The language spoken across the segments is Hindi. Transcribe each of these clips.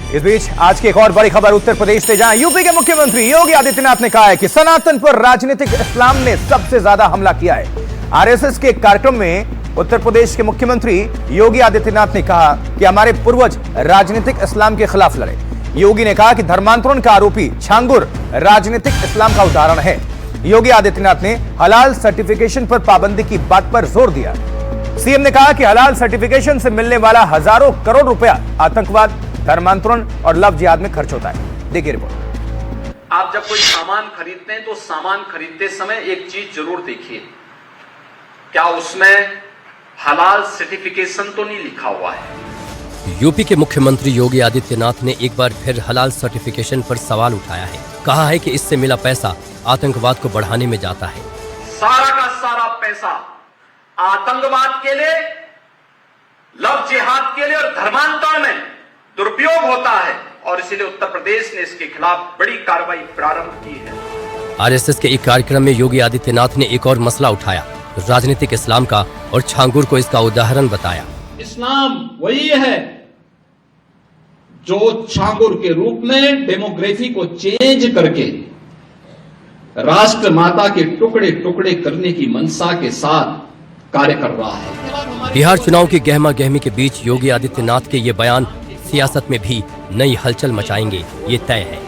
इस बीच आज की एक और बड़ी खबर उत्तर प्रदेश से, जहां यूपी के मुख्यमंत्री योगी आदित्यनाथ ने कहा है कि सनातन पर राजनीतिक इस्लाम ने सबसे ज्यादा हमला किया है। आरएसएस के कार्यक्रम में उत्तर प्रदेश के मुख्यमंत्री योगी आदित्यनाथ ने कहा कि हमारे पूर्वज राजनीतिक इस्लाम के खिलाफ लड़े। योगी ने कहा कि धर्मांतरण का आरोपी छांगुर राजनीतिक इस्लाम का उदाहरण है। योगी आदित्यनाथ ने हलाल सर्टिफिकेशन पर पाबंदी की बात पर जोर दिया। सीएम ने कहा कि हलाल सर्टिफिकेशन से मिलने वाला हजारों करोड़ रुपया आतंकवाद, धर्मांतरण और लव जिहाद में खर्च होता है। देखिए रिपोर्ट। आप जब कोई सामान खरीदते हैं तो सामान खरीदते समय एक चीज जरूर देखिए, क्या उसमें हलाल सर्टिफिकेशन तो नहीं लिखा हुआ है। यूपी के मुख्यमंत्री योगी आदित्यनाथ ने एक बार फिर हलाल सर्टिफिकेशन पर सवाल उठाया है। कहा है कि इससे मिला पैसा आतंकवाद को बढ़ाने में जाता है। सारा का सारा पैसा आतंकवाद के लिए, लव जिहाद के लिए और धर्मांतरण में दुरुपयोग होता है, और इसीलिए उत्तर प्रदेश ने इसके खिलाफ बड़ी कार्रवाई प्रारंभ की है। आरएसएस के एक कार्यक्रम में योगी आदित्यनाथ ने एक और मसला उठाया, राजनीतिक इस्लाम का, और छांगुर को इसका उदाहरण बताया। इस्लाम वही है जो छांगुर के रूप में डेमोग्राफी को चेंज करके राष्ट्र माता के टुकड़े टुकड़े करने की मंशा के साथ कार्य कर रहा है। बिहार चुनाव की गहमा गहमी के बीच योगी आदित्यनाथ के ये बयान सियासत में भी नई हलचल मचाएंगे, ये तय है।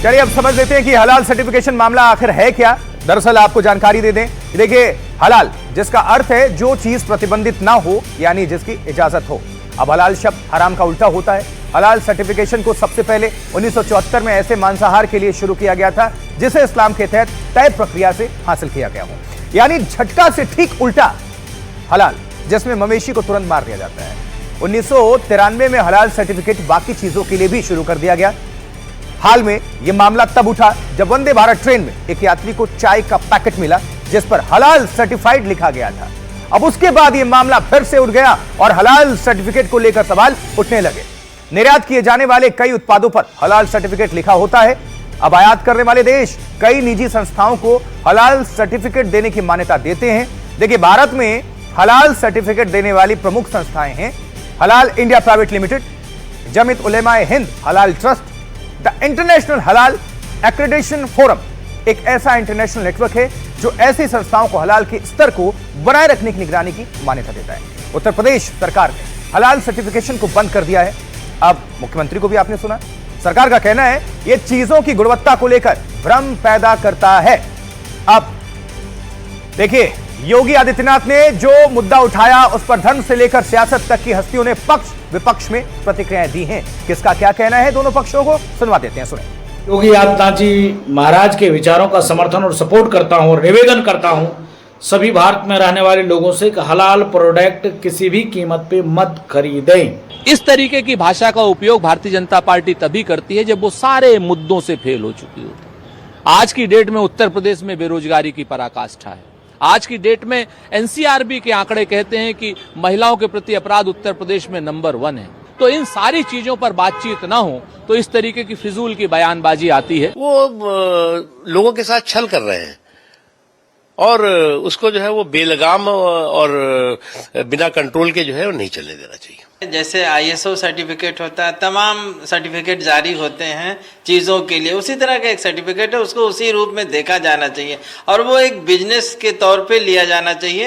चलिए अब समझ लेते हैं कि हलाल सर्टिफिकेशन मामला आखिर है क्या। दरअसल आपको जानकारी दे दें, देखिए हलाल जिसका अर्थ है जो चीज प्रतिबंधित ना हो, यानी जिसकी इजाजत हो। अब हलाल शब्द हराम का उल्टा होता है। हलाल सर्टिफिकेशन को सबसे पहले 1974 में ऐसे मांसाहार के लिए शुरू किया गया था जिसे इस्लाम के तहत तय प्रक्रिया से हासिल किया गया हो, यानी झटका से ठीक उल्टा हलाल, जिसमें मवेशी को तुरंत मार दिया जाता है। 1993 में हलाल सर्टिफिकेट बाकी चीजों के लिए भी शुरू कर दिया गया। हाल में यह मामला तब उठा जब वंदे भारत ट्रेन में एक यात्री को चाय का पैकेट मिला जिस पर हलाल सर्टिफाइड लिखा गया था। अब उसके बाद यह मामला फिर से उठ गया और हलाल सर्टिफिकेट को लेकर सवाल उठने लगे। निर्यात किए जाने वाले कई उत्पादों पर हलाल सर्टिफिकेट लिखा होता है। अब आयात करने वाले देश कई निजी संस्थाओं को हलाल सर्टिफिकेट देने की मान्यता देते हैं। देखिए भारत में हलाल सर्टिफिकेट देने वाली प्रमुख संस्थाएं हैं हलाल India private limited, Jamiat उलेमाए Hind हलाल ट्रस्ट, द इंटरनेशनल हलाल एक्रेडिटेशन फोरम एक ऐसा इंटरनेशनल नेटवर्क है जो ऐसी संस्थाओं को हलाल के स्तर को बनाए रखने की निगरानी की मान्यता देता है। उत्तर प्रदेश सरकार ने हलाल सर्टिफिकेशन को बंद कर दिया है। अब मुख्यमंत्री को भी आपने सुना, सरकार का कहना है यह चीजों की गुणवत्ता को लेकर भ्रम पैदा करता है। अब देखिए योगी आदित्यनाथ ने जो मुद्दा उठाया उस पर धर्म से लेकर सियासत तक की हस्तियों ने पक्ष विपक्ष में प्रतिक्रियाएं दी हैं। किसका क्या कहना है दोनों पक्षों को सुनवा देते हैं, सुने। योगी आदित्यनाथ जी महाराज के विचारों का समर्थन और सपोर्ट करता हूं और निवेदन करता हूं सभी भारत में रहने वाले लोगों से कि हलाल प्रोडक्ट किसी भी कीमत पे मत खरीदें। इस तरीके की भाषा का उपयोग भारतीय जनता पार्टी तभी करती है जब वो सारे मुद्दों से फेल हो चुकी होती है। आज की डेट में उत्तर प्रदेश में बेरोजगारी की पराकाष्ठा है। आज की डेट में एनसीआरबी के आंकड़े कहते हैं कि महिलाओं के प्रति अपराध उत्तर प्रदेश में नंबर 1 है। तो इन सारी चीजों पर बातचीत ना हो तो इस तरीके की फिजूल की बयानबाजी आती है। वो लोगों के साथ छल कर रहे हैं और उसको जो है वो बेलगाम और बिना कंट्रोल के जो है वो नहीं चलने देना चाहिए। जैसे आईएसओ सर्टिफिकेट होता है, तमाम सर्टिफिकेट जारी होते हैं चीज़ों के लिए, उसी तरह का एक सर्टिफिकेट है, उसको उसी रूप में देखा जाना चाहिए और वो एक बिजनेस के तौर पे लिया जाना चाहिए।